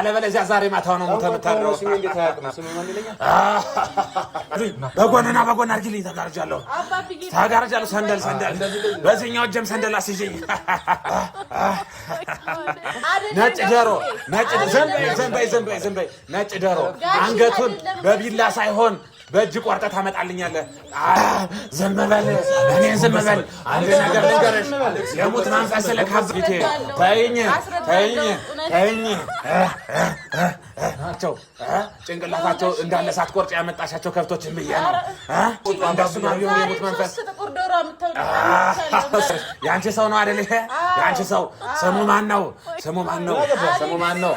على بلازي زاري ما تهونوا متمتروا سمي اللي تاكلوا سمي ما ليا بقولنا رجلي تقارجالو تقارجالو سندل بزينيو جم سندل اسيجي ناچ دارو ناچ زنبي ناچ دارو አንገቱን በቢላ ሳይሆን በእጅ ቆርጠ ታመጣልኛለህ ዘንበል እኔ ዘንበል አንተ ነገር ልንገርሽ የሙት መንፈስ ለካብቴ ታይኝ ናቸው ጭንቅላታቸው እንዳለ ሳትቆርጭ ያመጣሻቸው ከብቶችን ብዬ ነው እንደሱ ነው የሙት መንፈስ ያንቺ ሰው ነው አይደል ይሄ ያንቺ ሰው ስሙ ማን ነው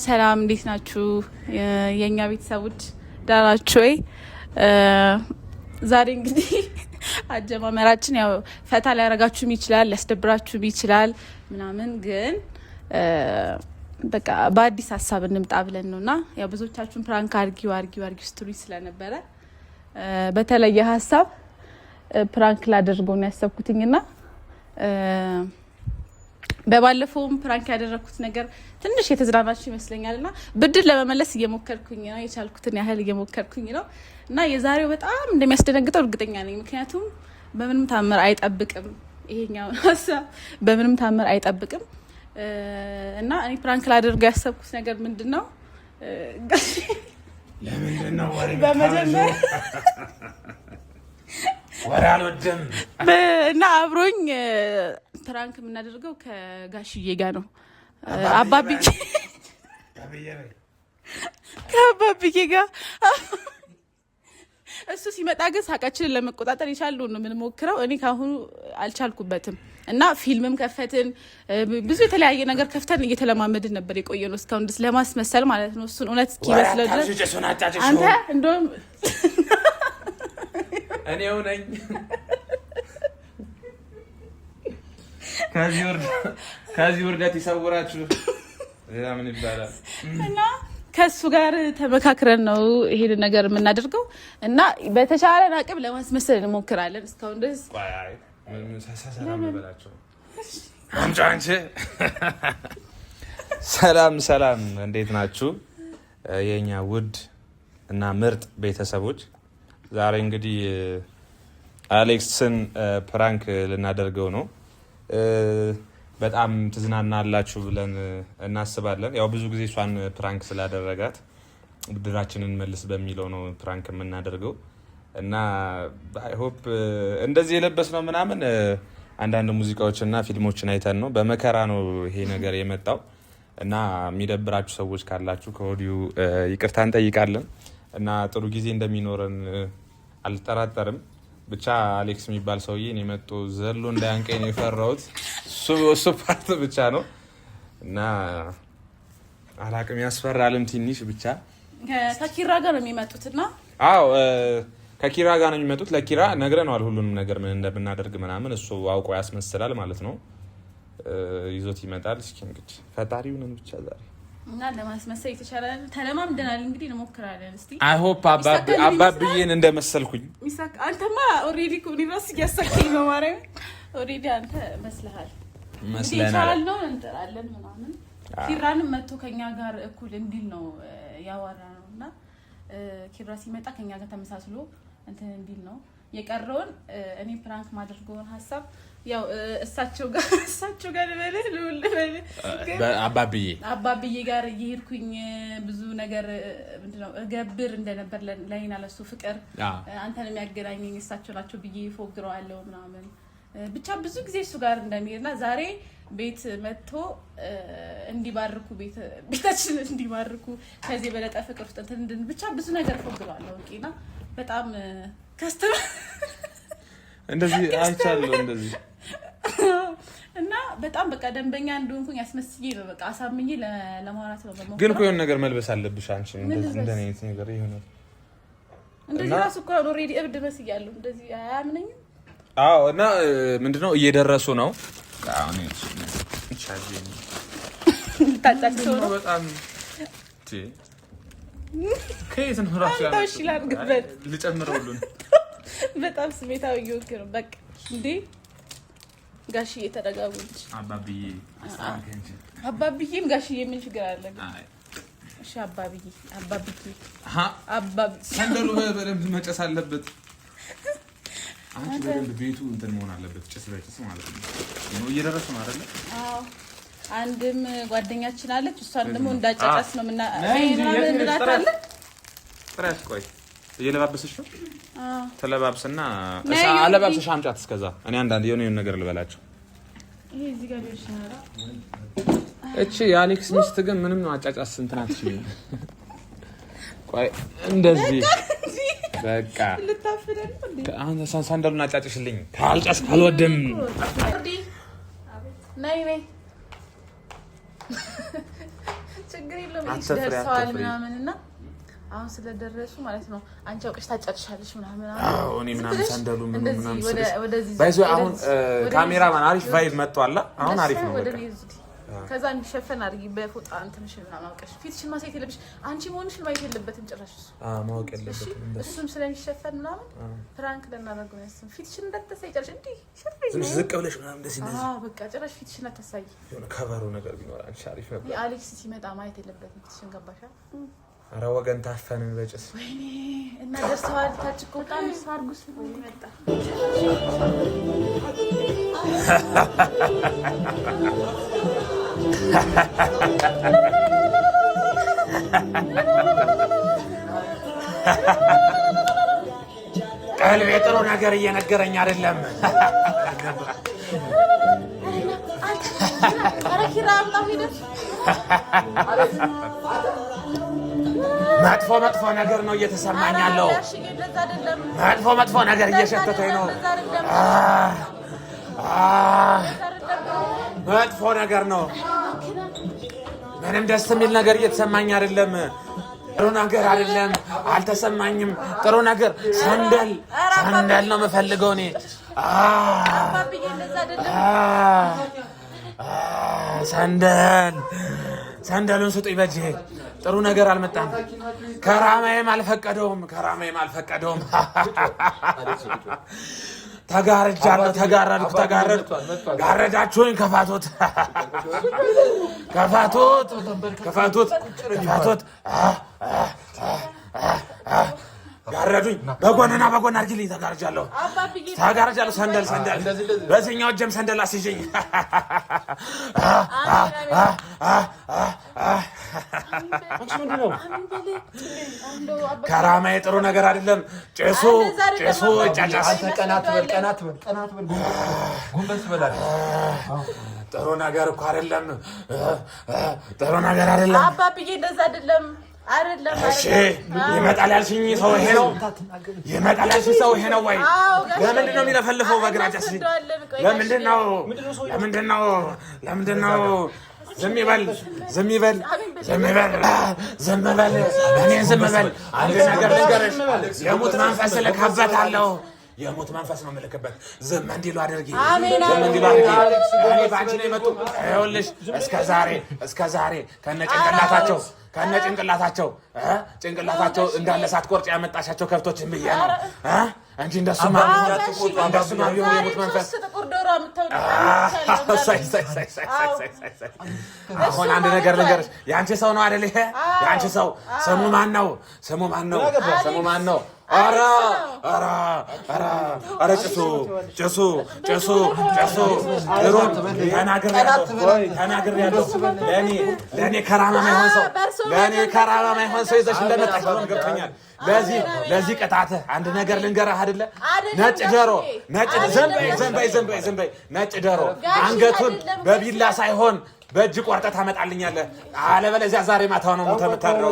ሰላም እንዴት ናችሁ የኛ ቤተሰቦች ደህና ናችሁ ወይ ዛሬ እንግዲህ አጀማመራችን ያው ፈታ ሊያረጋችሁም ይችላል ሊያስደብራችሁም ይችላል ምናምን ግን በቃ በአዲስ ሐሳብ እንምጣ ብለን ነውና ያው ብዙዎቻችሁን ፕራንክ አርጊው ስትሉኝ ስለነበረ በተለየ ሐሳብ ፕራንክ ላደርገው ነው ያሰብኩትኝና በባለፈውም ፕራንክ ያደረኩት ነገር ትንሽ የተዝናናችሁ ይመስለኛልና ብድር ለመመለስ እየሞከርኩኝ ነው የቻልኩትን ያህል እየሞከርኩኝ ነው እና የዛሬው በጣም እንደሚያስደነግጠው እርግጠኛ ነኝ ምክንያቱም በምንም ታምር አይጠብቅም ይሄኛው ሐሳብ በምንም ታምር አይጠብቅም እና እኔ ፕራንክ ላደርገው ያሰብኩት ነገር ምንድነው ለምንድነው በመጀመሪያ ወራልወደም እና አብሮኝ ፕራንክ የምናደርገው ከጋሽዬ ጋር ነው አባብዬ ጋር እሱ ሲመጣ ግን ሳቃችንን ለመቆጣጠር ይቻላል ነው ምን ሞክረው እኔ ካሁኑ አልቻልኩበትም እና ፊልምም ከፈትን ብዙ የተለያየ ነገር ከፍተን እየተለማመድን ነበር የቆየነው እስካሁን ድረስ ለማስመሰል ማለት ነው እሱን እውነት እስኪመስለው ድረስ አንተ እንደውም እኔው ነኝ ከዚህ ውርደት ይሰውራችሁ ምን ይባላል እና ከሱ ጋር ተመካክረን ነው ይሄን ነገር የምናደርገው እና በተቻለን አቅም ለማስመሰል እንሞክራለን እስካሁን ድረስ ሰላም እንዴት ናችሁ የኛ ውድ እና ምርጥ ቤተሰቦች ዛሬ እንግዲህ አሌክስን ፕራንክ ልናደርገው ነው በጣም ትዝናናላችሁ ብለን እናስባለን ያው ብዙ ጊዜ ሷን ፕራንክ ስላደረጋት ብድራችንን መልስ በሚለው ነው ፕራንክ የምናደርገው እና አይ ሆፕ እንደዚህ የለበስነው ምናምን አንዳንድ ሙዚቃዎችና ፊልሞችን አይተን ነው በመከራ ነው ይሄ ነገር የመጣው እና የሚደብራችሁ ሰዎች ካላችሁ ከወዲሁ ይቅርታ እንጠይቃለን እና ጥሩ ጊዜ እንደሚኖረን አልጠራጠርም ብቻ አሌክስ የሚባል ሰውዬ እኔ መጥቶ ዘሎ እንዳያንቀኝ ነው የፈራሁት እሱ ፓርት ብቻ ነው እና አላቅም ያስፈራልም ትንሽ ብቻ ከኪራ ጋር ነው የሚመጡትና አዎ ከኪራ ጋር ነው የሚመጡት ለኪራ ነግረናል ሁሉንም ነገር ምን እንደምናደርግ ምናምን እሱ አውቆ ያስመስላል ማለት ነው ይዞት ይመጣል እስኪ እንግዲህ ፈጣሪው ነን ብቻ ዛሬ እና ለማስመሰል ይተሻላል ተለማምደናል እንግዲህ እንሞክራለን እስቲ አይ ሆፕ አባብዬን እንደመሰልኩኝ ሚሳካ አንተማ ኦሬዲ ኮኒራስ ያሳከኝ ነው ማረም ኦሬዲ አንተ መስለሃል መስለናል ነው እንጠራለን ምናምን ኪራንም መጥቶ ከኛ ጋር እኩል እንዲል ነው ያወራነውና ኪራ ሲመጣ ከኛ ጋር ተመሳስሎ እንትን እንዲል ነው የቀረውን እኔ ፕራንክ ማድረግውን ሐሳብ ያው እሳቸው ጋር ለበለ አባብዬ ጋር ይሄድኩኝ ብዙ ነገር ምንድነው ገብር እንደነበር ለኔና ለሱ ፍቅር አንተን የሚያገናኘኝ እሳቸው ናቸው ብዬ ፎግረዋለሁ ምናምን ብቻ ብዙ ጊዜ እሱ ጋር እንደሚሄድና ዛሬ ቤት መጥቶ እንዲባርኩ ቤታችን እንዲባርኩ ከዚህ በለጠ ፍቅር ውስጥ እንትን ብቻ ብዙ ነገር ፎግረዋለሁ ኦኬና በጣም እንደዚህ አይቻለሁ እንደዚህ እና በጣም በቃ ደንበኛ እንደሆንኩኝ ያስመስዬ ነው በቃ አሳምኜ ለማውራት ነው በመሆን ግን የሆነ ነገር መልበስ አለብሽ አንቺ እንደኔ አይነት ነገር ይሆናል እንደዚህ ራሱ እኮ ኦሬዲ እብድ መስያለሁ እንደዚህ አያምነኝም አዎ እና ምንድነው እየደረሱ ነው አሁን ቻርጅ ታጣጣው ነው በጣም ከየት ነው ራሱ ያለው ልጨምረው ሁሉ በጣም ስሜታዊ ይወክር በቃ እንዴ ጋሽዬ ተረጋጉ እንጂ አባብዬም ጋሽዬ ምን ችግር አለ እሺ አባብዬ ሰንደሉ በደንብ መጨስ አለበት አንቺ በደንብ ቤቱ እንትን መሆን አለበት ጭስ በጭስ ማለት ነው እየደረሱ ነው አይደል አዎ አንድም ጓደኛችን አለች እሷን ደግሞ እንዳጨረስ ነው እና እንላታለን ጥራሽ ቆይ እየለባበሰሽ ነው ተለባብሰና አለባብሰሽ አምጫት እስከዛ እኔ አንዳንድ የሆነ ነገር ልበላቸው ይሄ እዚህ ጋር ይሻላል እቺ የአሌክስ ሚስት ግን ምንም ነው አጫጫስ እንትናት ሲል ቆይ እንደዚህ በቃ ልታፍረን እንዴ አንተ ሳንደሉን አጫጭሽልኝ ካልጫስ ካልወደም ነይ ችግር የለውም ይደርሳል ምናምንና አሁን ስለደረሱ ማለት ነው አንቺ አውቀሽ ታጫጭሻለሽ ምናምን አዎ እኔ ምናምን ሳንደሉ ምናምን ባይዞ አሁን ካሜራማን አሪፍ ቫይብ መጥቷል አሁን አሪፍ ነው ከዛ እንዲሸፈን አድርጊ በፎጣ እንትንሽ ምናምን አውቀሽ ፊትሽን ማሳየት የለብሽ አንቺ መሆንሽን ማየት የለበትም ጭራሽ ማወቅ የለበትም እሱም ስለሚሸፈን ምናምን ፍራንክ ለናደርገው ያስም ፊትሽን እንዳትሳይ ጭራሽ እንዴ ሸፈኝ ዝቅ ብለሽ ምናምን ደስ ይላል በቃ ጭራሽ ፊትሽን አታሳይ የሆነ ከበሩ ነገር ቢኖር አንቺ አሪፍ ነበር የአሌክስ ሲመጣ ማየት የለበትም ፊትሽን ገባሻ አረ ወገን ታፈንን በጭስ ወይኔ እና ደርሰዋል ታች እኮ በጣም ሳርጉስ ነው መጣ ቀልቤ ጥሩ ነገር እየነገረኝ አይደለም መጥፎ ነገር ነው እየተሰማኝ ያለው መጥፎ ነገር እየሸተተኝ ነው መጥፎ ነገር ነው ምንም ደስ የሚል ነገር እየተሰማኝ አይደለም ጥሩ ነገር አይደለም አልተሰማኝም ጥሩ ነገር ሰንደል ነው የምፈልገው እኔ ሰንደሉን ስጡኝ በጄ ጥሩ ነገር አልመጣም ከራማዬም አልፈቀደውም ተጋረጃለሁ ተጋረድኩ ጋረዳችሁኝ ከፋቶት ጋረዱኝ በጎን አድርጊልኝ ተጋረጃለሁ ሰንደል በዚህኛው እጄም ሰንደል አስይዥኝ ከራማዬ ጥሩ ነገር አይደለም ጭሱ ጫጫስ ቀናት በል ጉንበስ በላል ጥሩ ነገር እኮ አይደለም አባብዬ እንደዛ አይደለም እሺ ይመጣል ያልሽኝ ሰው ይሄ ነው ወይ ለምንድን ነው የሚለፈልፈው በግራጫስ ለምንድን ነው ዝም ይበል እኔን ዝም በል አንድ ነገር ልንገርሽ የሙት መንፈስ ልከበታለሁ የሙት መንፈስ ነው የምልክበት ዝም እንዲሉ አድርጊ እኔ ባንቺ ላይ መጡ ይኸውልሽ እስከ ዛሬ ከነጭንቅላታቸው እንዳለ ሳትቆርጭ ያመጣሻቸው ከብቶችን ብዬ ነው እንጂ እንደሱማ ቢሆን የሙት መንፈስ አሁን አንድ ነገር ልንገርሽ የአንቺ ሰው ነው አይደል ይሄ የአንቺ ሰው ስሙ ማን ነው ኧረ ጭሱ ድሮም ተናግሬያለሁ ለእኔ ከራማ ማይሆን ሰው ይዘሽ እንደመጣሽ ድሮም ገብቶኛል ለዚህ ቅጣት አንድ ነገር ልንገርህ አይደለ ነጭ ዶሮ ነጭ ዶሮ አንገቱን በቢላ ሳይሆን በእጅ ቆርጠህ ታመጣልኛለህ አለበለዚያ ዛሬ ማታ ነው የምታድረው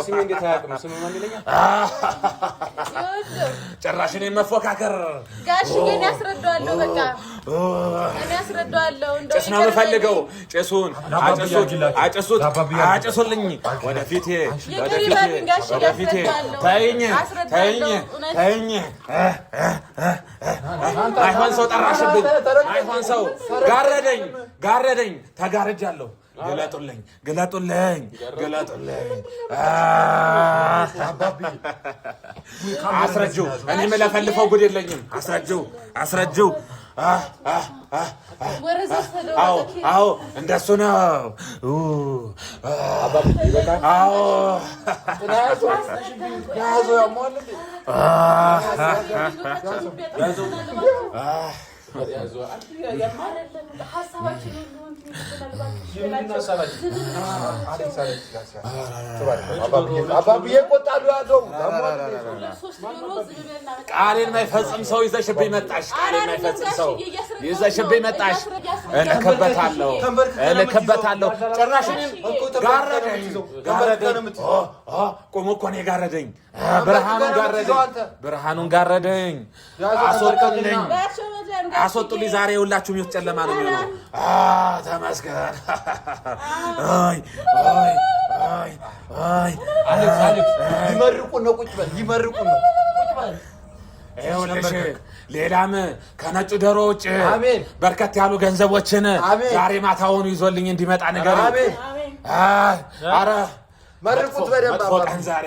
ጭራሽ እኔን መፎካከር ጋሽዬን ያስረዳዋለሁ በቃ እኔ አስረዳዋለሁ እንደው ጭስ ነው የምፈልገው ጭሱን አጭሱልኝ ወደፊቴ ተይኝ አይሆን ሰው ጠራሽብኝ አይሆን ሰው ጋረደኝ ተጋርጃለሁ ግለጡልኝ አስረጁ እኔ መለፈልፈው ጉድ የለኝም አስረጁ አዎ እንደሱ ነው አዎ ቃሌን ማይፈጽም ሰው ይዘሽብኝ መጣሽ እልክበታለሁ ጭራሽ ጋረደኝ ቆሞ እኮ ነው የጋረደኝ ብርሃኑን ጋረደኝ አስወጡልኝ ዛሬ ሁላችሁም ይወጥ ጨለማ ነው የሚሆነው ተመስገን ይመርቁን ነው ቁጭ በል ሌላም ከነጩ ዶሮ ውጭ በርከት ያሉ ገንዘቦችን ዛሬ ማታውን ይዞልኝ እንዲመጣ ነገር አረ መርቁት በደንብ አባቀን ዛሬ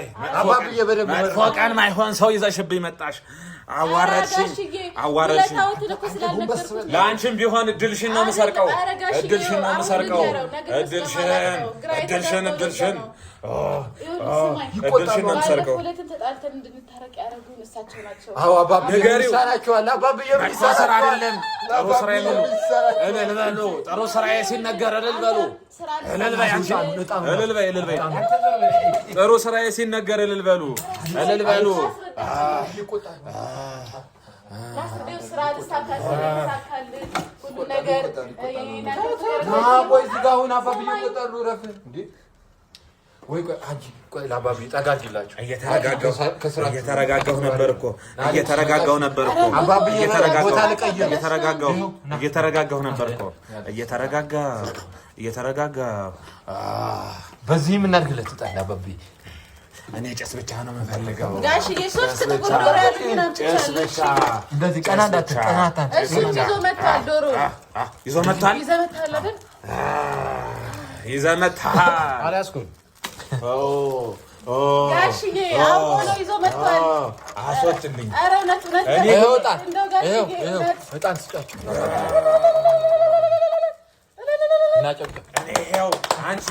መጥፎ ቀን ማይሆን ሰው ይዘሽብኝ መጣሽ አዋረድሽኝ ለአንቺም ቢሆን እድልሽን ነው የምሰርቀው እድልሽን ጥሩ ስራዬ ሲነገር እልል በሉ ጥሩ ስራዬ ሲነገር እልል በሉ እየተረጋጋሁ ነበር እኮ በዚህ ምን እናድርግለት ጣላ አባቢ እኔ ጭስ ብቻ ነው የምፈልገው ጋሽዬ ሶስት ጥቁር ዶሮ ያሉኝ ጭስ ብቻ እንደዚህ ቀናዳት እሺ ይዞ መጥቷል ዶሮ ይዞ መጥቷል አይደል አላስኩም ጋሽዬ አሁን ይዞ መጥቷል አስወጥልኝ ኧረ እውነት እኔ ይወጣል በጣም ስጫችሁ እኔ ይኸው አንቺ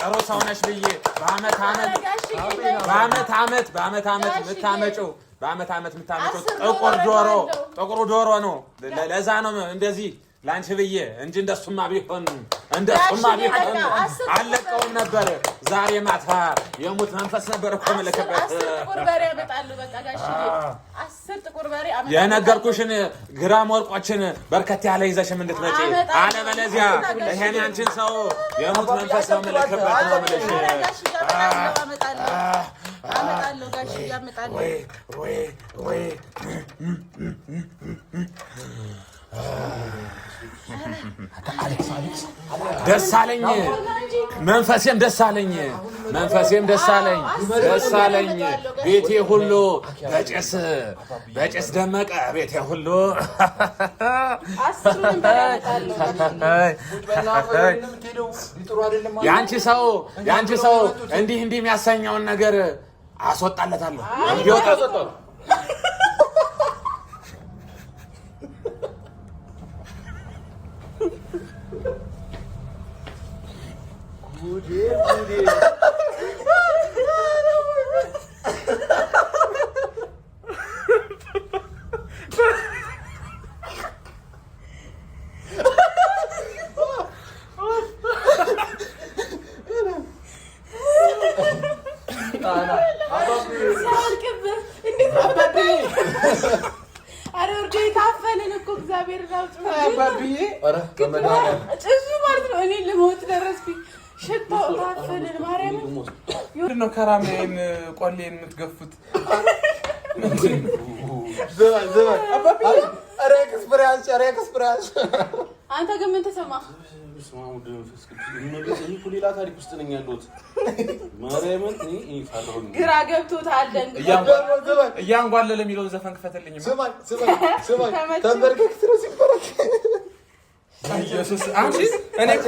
ጥሩ ሰው ነሽ ብዬ በአመት የምታመጪው ጥቁር ዶሮ ነው ለዛ ነው እንደዚህ ላንቺ ብዬ እንጂ እንደሱማ ቢሆን አለቀውም ነበር ዛሬ ማታ የሙት መንፈስ ነበር እኮ መለከበት 10 ጥቁር በሬ ያመጣሉ በቃ ጋሽዬ 10 ጥቁር በሬ አመጣሉ የነገርኩሽን ግራም ወርቆችን በርከት ያለ ይዘሽም እንድትመጪ አለበለዚያ ይሄን አንቺን ሰው የሙት መንፈስ ነው መለከበት ነው ማለት አመጣለሁ ጋሽዬ አመጣለሁ ወይ ደስ አለኝ መንፈሴም ደስ አለኝ ቤቴ ሁሉ በጭስ ደመቀ ቤቴ ሁሉ ያንቺ ሰው እንዲህ የሚያሰኘውን ነገር አስወጣለታለሁ እንዲወጣ ከራሜን ቆሌን የምትገፉት አንተ ግን ምን ተሰማህ? ሌላ ታሪክ ውስጥ ነኝ ያለሁት። ማርያምን ግራ ገብቶታል። እያንጓለለ የሚለውን ዘፈን ክፈትልኝ። ተንበርከክ ስለ ሲበረክ ኢየሱስ አንቺ እኔ እኮ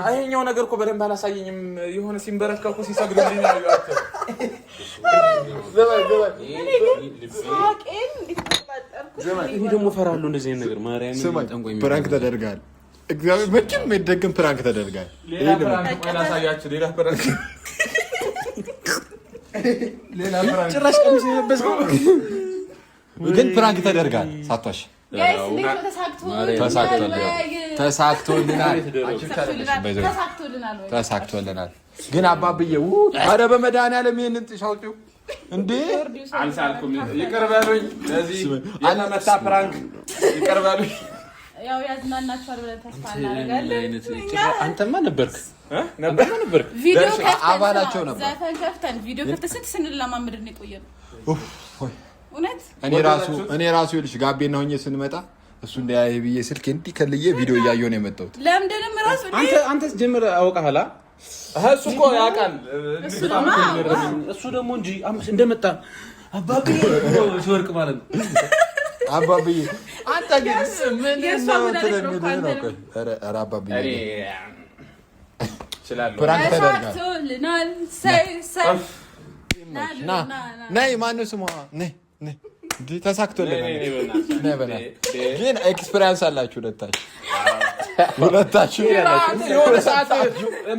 ይሄኛው ነገር እኮ በደንብ አላሳየኝም። የሆነ ሲንበረከኩ ሲሰግዱልኝ ነው ያዩአቸው። እኔ ደግሞ እፈራለሁ እንደዚህ አይነት ነገር። ማርያምን ጠንቆኝ ፕራንክ ተደርጋል። እግዚአብሔር መቼም የማይደገም ፕራንክ ተደርጋል። ሌላ ፕራንክ ላሳያችሁ። ሌላ ፕራንክ ጭራሽ ቀሚስ የለበስከው ግን ፕራንክ ተደርጋል። ሳቷሽ ተሳክቶልናል። ግን አባብዬ ኧረ በመድኃኒዓለም ይሄንን ጥሽ አውጪው እንዴ! አልቻልኩም። ይቅር በሉኝ። ለዚህ ያለመታ ፕራንክ ይቅር በሉኝ። ያው ያዝናናችኋል ብለን ተስፋ እናደርጋለን። አንተማ ነበርክ ቪዲዮ አባላቸው ነበር። ዘፈን ከፍተን ቪዲዮ ከተሰጥ ስንለማመድ ነው የቆየነው። እውነት እኔ ራሱ ይልሽ ጋቤና ሆኜ ስንመጣ እሱ እንዳያይ ብዬ ስልክ እንዲህ ከልዬ ቪዲዮ እያየሁ ነው የመጣሁት። ለምንድነው ራሱ አንተስ ጀምር አውቃላ? እሱ እኮ ያውቃል። እሱ ደግሞ እንጂ እንደመጣ አባብዬ ሲወርቅ ማለት ነው። አባብዬ አንተ ግን ምን ነው ተለምደህ ነው? ኧረ አባብዬ ይችላል። ፕራንክ ተደርጋል። ነይ ማነው ስሟ? ነይ ተሳክቶልናል። ግን ኤክስፒሪያንስ አላችሁ ሁለታችሁ የሆነ ሰዓት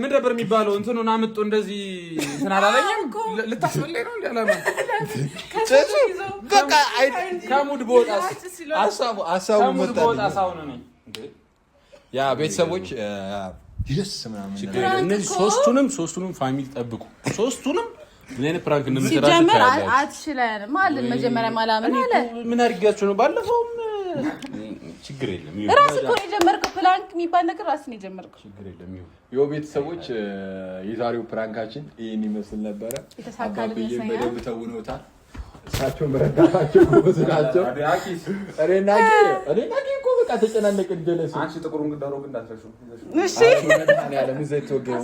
ምን ነበር የሚባለው? እንትኑን አምጡ እንደዚህ እንትን አላለኝም። ልታስበላኝ ነው እንዴ? አላማ በቃ ከሙድ በወጣስ ሀሳቡ በወጣስ አሁን ነኝ ያ ቤተሰቦች ይደስ ምናምን እነዚህ ሶስቱንም ፋሚሊ ጠብቁ። ሶስቱንም ምን አይነት ፕራንክ እንደምትሰራ ሲጀመር አትችለንም ማለት መጀመሪያ ማላምን አለ። ምን አድርጋችሁ ነው? ባለፈውም ችግር የለም ራስ እኮ የጀመርከው ፕራንክ የሚባል ነገር ራስ ነው የጀመርከው። ችግር የለም ይኸው ቤተሰቦች የዛሬው ፕራንካችን ይሄን ይመስል ነበረ። አባብዬ በደንብ ተውነውታል። እሳቸው መረዳታቸው ጎበዝ ናቸው። እኔና እኮ በቃ ተጨናነቅን። ጀለስ አንቺ ጥቁሩን ግዳሮ ግን እንዳትረሹ እሺ። ያለ ምን ዘይት ወገው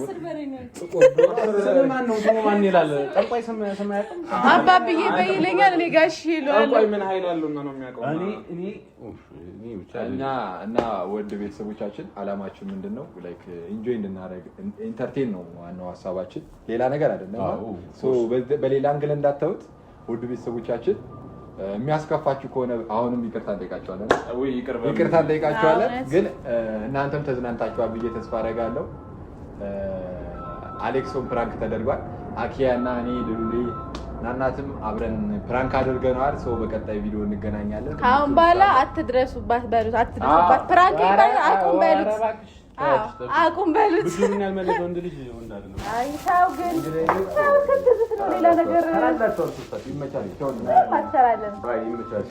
ማን ነው ማን ይላል? ጠንቋይ ሰማያውቅም አባብዬ በይለኛል። እኔ ጋሽ ይላል። ጠንቋይ ምን ኃይል አለውና ነው የሚያውቀው? እኔ እና ወድ ቤተሰቦቻችን አላማችን ምንድነው? ላይክ ኢንጆይ እንድናደርግ ኢንተርቴን ነው ዋናው ሀሳባችን፣ ሌላ ነገር አይደለም። በሌላ አንግል እንዳታዩት ውድ ቤተሰቦቻችን። የሚያስከፋችሁ ከሆነ አሁንም ይቅርታ እንጠይቃችኋለን። ግን እናንተም ተዝናንታችኋል ብዬ ተስፋ አደርጋለሁ። አሌክሶን ፕራንክ ተደርጓል። አኪያ እና እኔ ድሉሌ እናትም አብረን ፕራንክ አድርገናል። ሰው በቀጣይ ቪዲዮ እንገናኛለን። ካሁን በኋላ አትድረሱባት በሉት። ፕራንክ ይባል አቁም በሉት። አቁም በሉት። ብዙም ያልመለሰው እንደ ልጅ ወንዳለ ነው። አይ ታው ግን ታው ከዚህ ነው ሌላ ነገር አላላችሁ ይመቻል። ማሰራለን። ባይ ይመቻል።